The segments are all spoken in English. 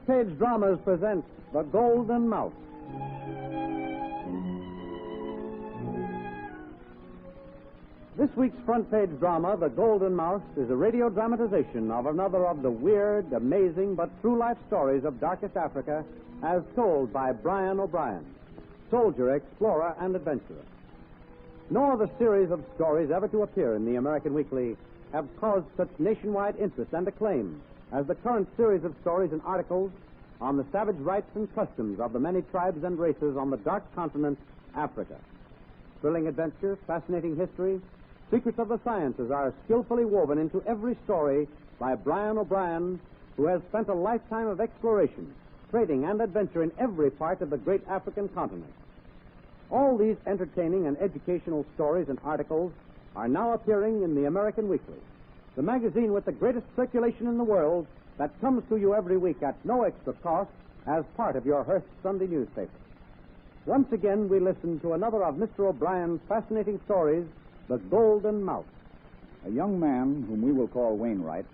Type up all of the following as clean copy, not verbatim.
Front Page Dramas present The Golden Mouse. This week's Front Page drama, The Golden Mouse, is a radio dramatization of another of the weird, amazing, but true-life stories of darkest Africa as told by Brian O'Brien, soldier, explorer, and adventurer. No other series of stories ever to appear in the American Weekly have caused such nationwide interest and acclaim as the current series of stories and articles on the savage rights and customs of the many tribes and races on the dark continent, Africa. Thrilling adventure, fascinating history, secrets of the sciences are skillfully woven into every story by Brian O'Brien, who has spent a lifetime of exploration, trading, and adventure in every part of the great African continent. All these entertaining and educational stories and articles are now appearing in the American Weekly, the magazine with the greatest circulation in the world that comes to you every week at no extra cost as part of your Hearst Sunday newspaper. Once again, we listen to another of Mr. O'Brien's fascinating stories, The Golden Mouse. A young man, whom we will call Wainwright,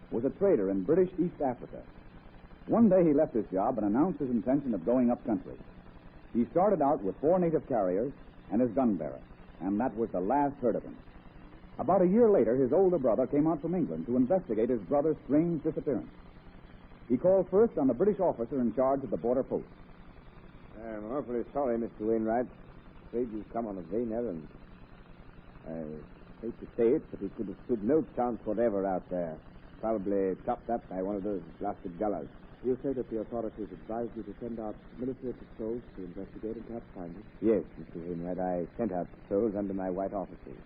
was a trader in British East Africa. One day he left his job and announced his intention of going up country. He started out with 4 native carriers and his gun bearer, and that was the last heard of him. About a year later, his older brother came out from England to investigate his brother's strange disappearance. He called first on the British officer in charge of the border post. I'm awfully sorry, Mr. Wainwright. Afraid you've come on a vain errand. I hate to say it, but he could have stood no chance whatever out there. Probably chopped up by one of those blasted gullahs. You say that the authorities advised you to send out military patrols to investigate and perhaps find it? Yes, Mr. Wainwright. I sent out patrols under my white officers.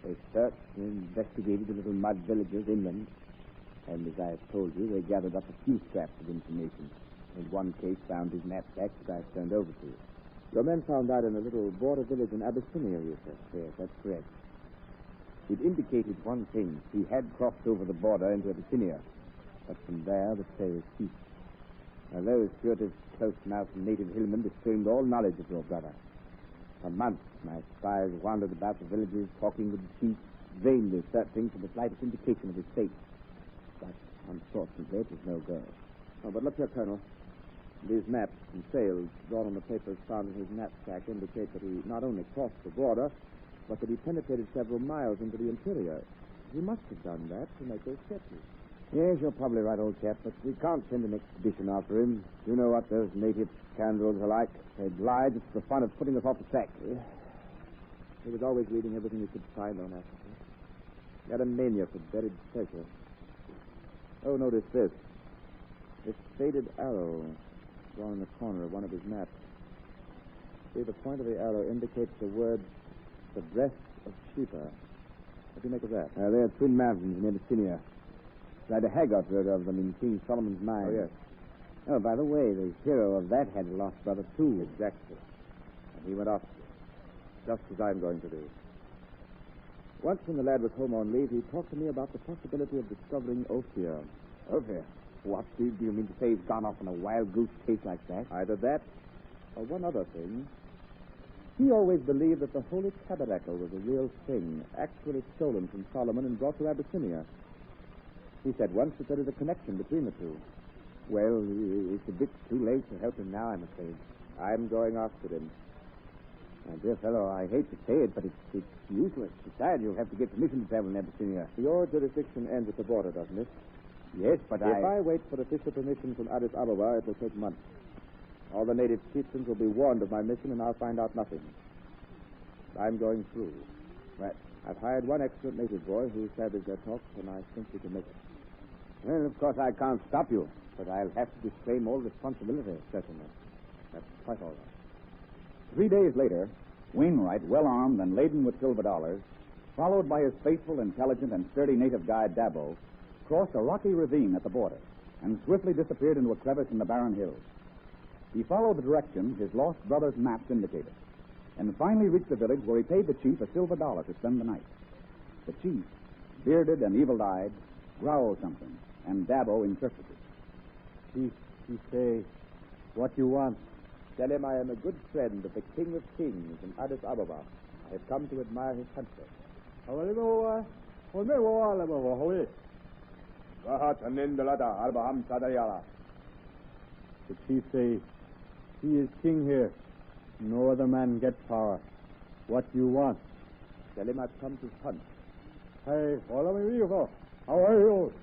They searched and investigated the little mud villages inland. And as I told you, they gathered up a few scraps of information. In one case, found his knapsack that I turned over to you. Your men found that in a little border village in Abyssinia, you said? Yes, that's correct. It indicated one thing. He had crossed over the border into Abyssinia. But from there, the trail ceased. Now, those furtive, close-mouthed native hillmen disclaimed all knowledge of your brother. For months, my spies wandered about the villages, talking with the chiefs, vainly searching for the slightest indication of his fate. But, unfortunately, it was no go. Oh, but look here, Colonel. These maps and sails drawn on the papers found in his knapsack indicate that he not only crossed the border, but that he penetrated several miles into the interior. He must have done that to make those sketches. Yes, you're probably right, old chap, but we can't send an expedition after him. You know what those native scoundrels are like. They lie just for the fun of putting us off the track. He was always reading everything he could find on Africa. He had a mania for buried treasure. Oh, notice this. This faded arrow drawn in the corner of one of his maps. See, the point of the arrow indicates the word, the breast of Sheba. What do you make of that? They're twin mountains in Abyssinia. Tried a Haggart wrote of them in King Solomon's Mine. Oh, yes. Oh, by the way, the hero of that had a lost brother, too. Exactly. And he went off just as I'm going to do. Once when the lad was home on leave, he talked to me about the possibility of discovering Ophir. Ophir? What? Do you mean to say he's gone off on a wild goose chase like that? Either that, or one other thing. He always believed that the Holy Tabernacle was a real thing, actually stolen from Solomon and brought to Abyssinia. He said once that there is a connection between the two. Well, it's a bit too late to help him now, I'm afraid. I'm going after him. My dear fellow, I hate to say it, but it's useless. Besides, you'll have to get permission to travel in Abyssinia. Your jurisdiction ends at the border, doesn't it? Yes, but if I wait for official permission from Addis Ababa, it will take months. All the native chieftains will be warned of my mission, and I'll find out nothing. I'm going through. Right. I've hired one excellent native boy who savvies their talk, and I think we can make it. Well, of course, I can't stop you, but I'll have to disclaim all responsibility. Certainly. That's quite all right. 3 days later, Wainwright, well-armed and laden with silver dollars, followed by his faithful, intelligent, and sturdy native guide, Dabo, crossed a rocky ravine at the border and swiftly disappeared into a crevice in the barren hills. He followed the direction his lost brother's maps indicated, and finally reached the village where he paid the chief $1 silver to spend the night. The chief, bearded and evil-eyed, growled something, and Dabo interpreted. Chief, he say, what you want? Tell him I am a good friend of the King of Kings in Addis Ababa. I have come to admire his country. The chief say he is king here. No other man get power. What you want? Tell him I've come to hunt. Hey, follow me, Vivo. How are you?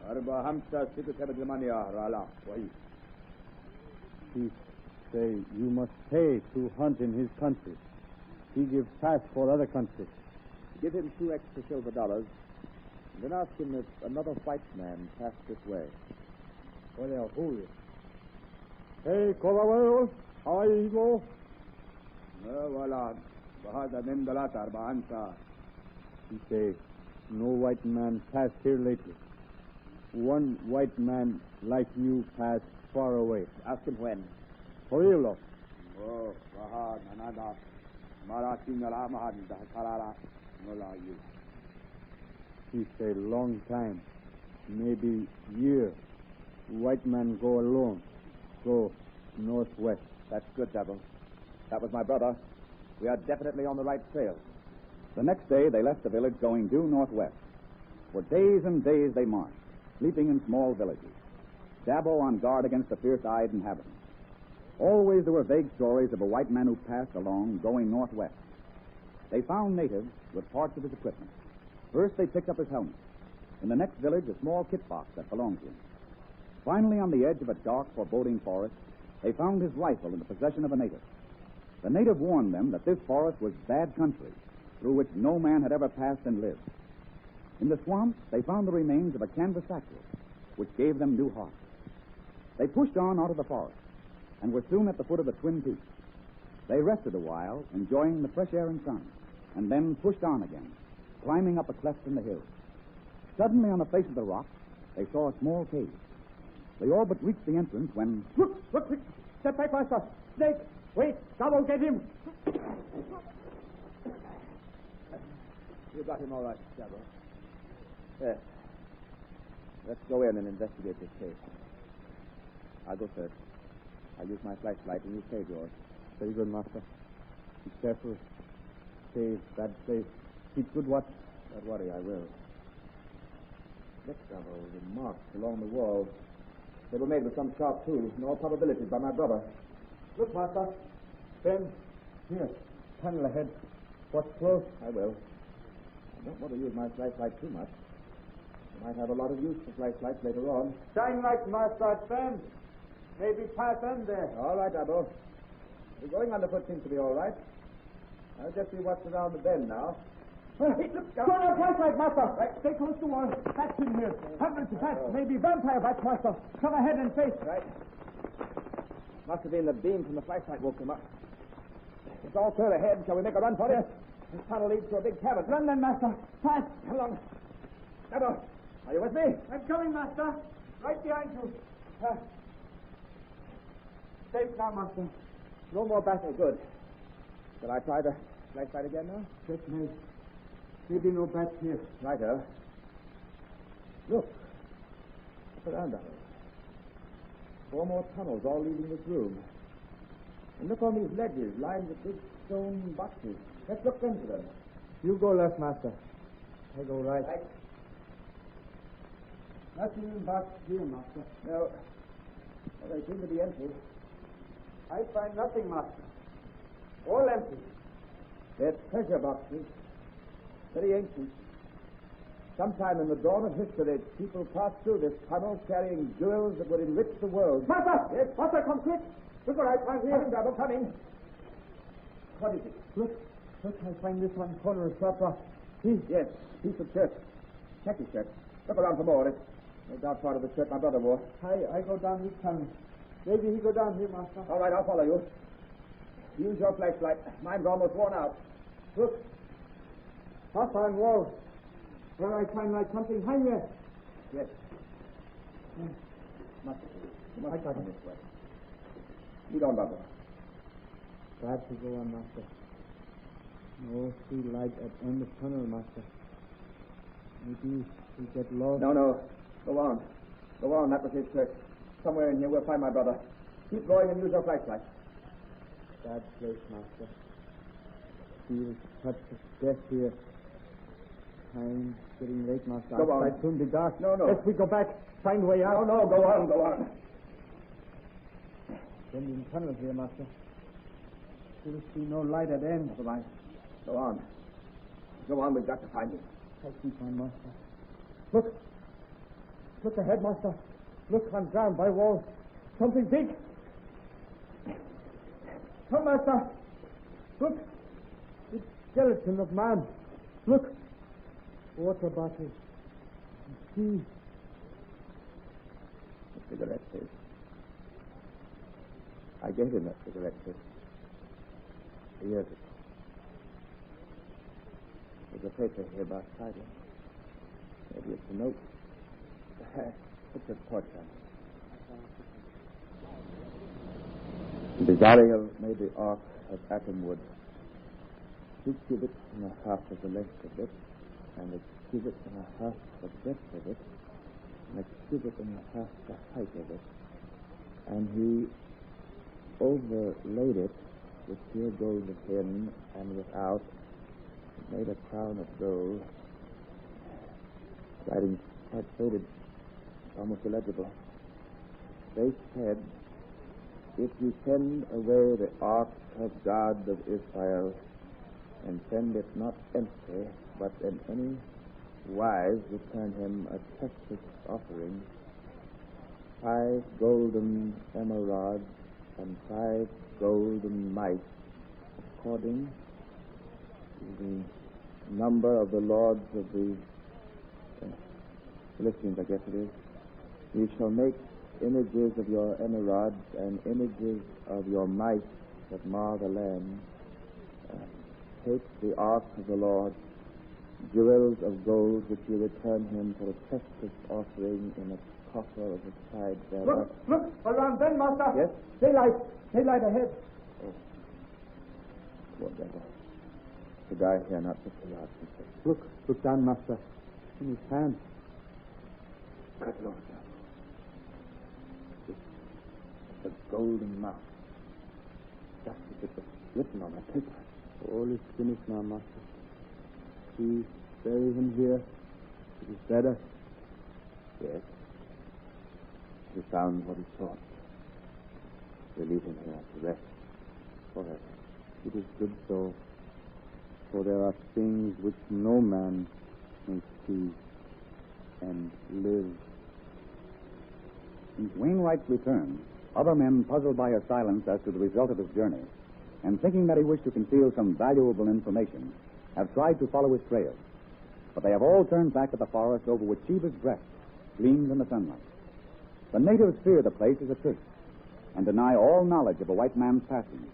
Arba Hamsa Sikasabadamania Rala. Why? Chief say you must pay to hunt in his country. He gives pass for other countries. Give him 2 extra silver dollars, and then ask him if another white man passed this way. What are you? Hey, Cobawero, how are you, Vivo? No, Wala. Bahada Mendalata Arba Hamsa. He say no white man passed here lately. One white man like you passed far away. Ask him when. Horilo. Oh, Bahad, Anada. Maratinala Mahad, Kalala, Nola, you. He say long time, maybe year. White man go alone, go northwest. That's good, Double. That was my brother. We are definitely on the right trail. The next day, they left the village going due northwest. For days and days they marched, sleeping in small villages. Dabo on guard against the fierce-eyed inhabitants. Always there were vague stories of a white man who passed along going northwest. They found natives with parts of his equipment. First, they picked up his helmet. In the next village, a small kit box that belonged to him. Finally, on the edge of a dark, foreboding forest, they found his rifle in the possession of a native. The native warned them that this forest was bad country, through which no man had ever passed and lived. In the swamp, they found the remains of a canvas satchel, which gave them new heart. They pushed on out of the forest, and were soon at the foot of the Twin Peaks. They rested a while, enjoying the fresh air and sun, and then pushed on again, climbing up a cleft in the hill. Suddenly, on the face of the rock, they saw a small cave. They all but reached the entrance when... Look, quick! Step back, master! Snake! Wait! Double, get him! You got him all right, Double. Yes. Let's go in and investigate this case. I'll go first. I'll use my flashlight and you save yours. Very good, master. Be careful. Stay that safe. Keep good watch. Don't worry, I will. Look, Double, the marks along the wall. They were made with some sharp tool, in all probability by my brother. Look, master. Ben, here. Tunnel ahead. Watch close. I will. I don't want to use my flashlight too much. I might have a lot of use for flashlights later on. Shine light, master. Ben. Maybe pass in there. All right, Double. The going underfoot seems to be all right. I'll just see what's around the bend now. Hey, look, turn on flashlight, master. Right. Stay close to wall. Bats in here. Hundreds of bats. Maybe vampire bats, master. Come ahead and face. Right. Must have been the beam from the flashlight woke them up. It's all clear ahead. Shall we make a run for it? This tunnel leads to a big cabin. Run then, master. Fast. Come along. Double, are you with me? I'm coming, master. Right behind you. Safe now, master. No more battle. Good. Shall I try the flashlight again now? Yes, mate. Maybe no bats here. Righto. Look. Look around, Double. 4 more tunnels all leading this room. And look on these ledges lined with big stone boxes. Let's look into them. You go left, master. I go right. Right. Nothing in box here, master. No. Well, they seem to be empty. I find nothing, master. All empty. They're treasure boxes. Very ancient. Sometime in the dawn of history, people passed through this tunnel carrying jewels that would enrich the world. Master! Yes? Master, come quick! Look all right, I'm here, Double, coming. What is it? Look, I find this one corner of sharp rock. See? Yes, piece of shirt. Khaki shirt. Look around for more. It's no doubt part of the shirt my brother wore. I go down this tunnel. Maybe he go down here, master. All right, I'll follow you. Use your flashlight. Mine's almost worn out. Look. Hostile wall. Where I find like something hang there. Yes. Must I got it. this way. Lead on, Double. Perhaps we go on, master. No see light at end of tunnel, master. Maybe we get lost. No. Go on. Go on. That was his shirt. Somewhere in here we'll find my brother. Keep going and use your flashlight. Bad place, master. Feel touch of death here. Time getting late, master. Go on. Outside soon be dark. No. Let's we go back. Find way out. No. Go on. Indian tunnel here, master. Still see no light at end. Never mind. Go on. Go on, we've got to find him. I keep on, master. Look. Look ahead, master. Look on ground by wall. Something big. Come, master. Look. It's skeleton of man. Look. Water bottle. Tea. The cigarette case. I gave him that cigarette case. Years ago. There's a paper here by side. Maybe it's a note. Put your torch on. Desiring made the ark of atom wood. 2 cubits and a half of the length of it, and a cubit and a half the breadth of it, and a cubit and a half the height of it. And he overlaid it with pure gold within and without, made a crown of gold. Writing quite faded, almost illegible. They said, if you send away the ark of God of Israel, and send it not empty, but in any wise return him a precious offering, 5 golden emeralds and 5 golden mites, according to the number of the lords of the Philistines, I guess it is. You shall make images of your emeralds and images of your mites that mar the land. Take the ark of the Lord, jewels of gold which you return him for a precious offering in a coffer of the side thereof. Look, around then, master. Yes? Daylight ahead. Oh, poor devil. The guy here not 50 yards from here. Look down, master. In his hand. Good Lord, it's a golden mouth. Just as it was written on the paper. All is finished now, master. See, bury him here. It is better. Yes. He found what he sought. We leave him here to rest forever. It is good so. For there are things which no man may see and live. Since Wainwright's return, other men, puzzled by his silence as to the result of his journey, and thinking that he wished to conceal some valuable information, have tried to follow his trail. But they have all turned back to the forest over which Sheba's breast gleams in the sunlight. The natives fear the place as a curse, and deny all knowledge of a white man's passing,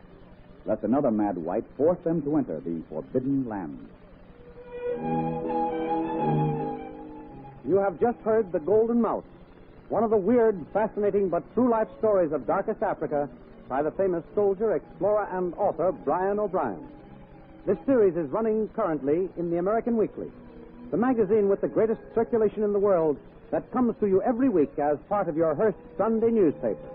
lest another mad white force them to enter the forbidden land. You have just heard The Golden Mouse, one of the weird, fascinating, but true-life stories of darkest Africa by the famous soldier, explorer, and author Brian O'Brien. This series is running currently in the American Weekly, the magazine with the greatest circulation in the world that comes to you every week as part of your Hearst Sunday newspaper.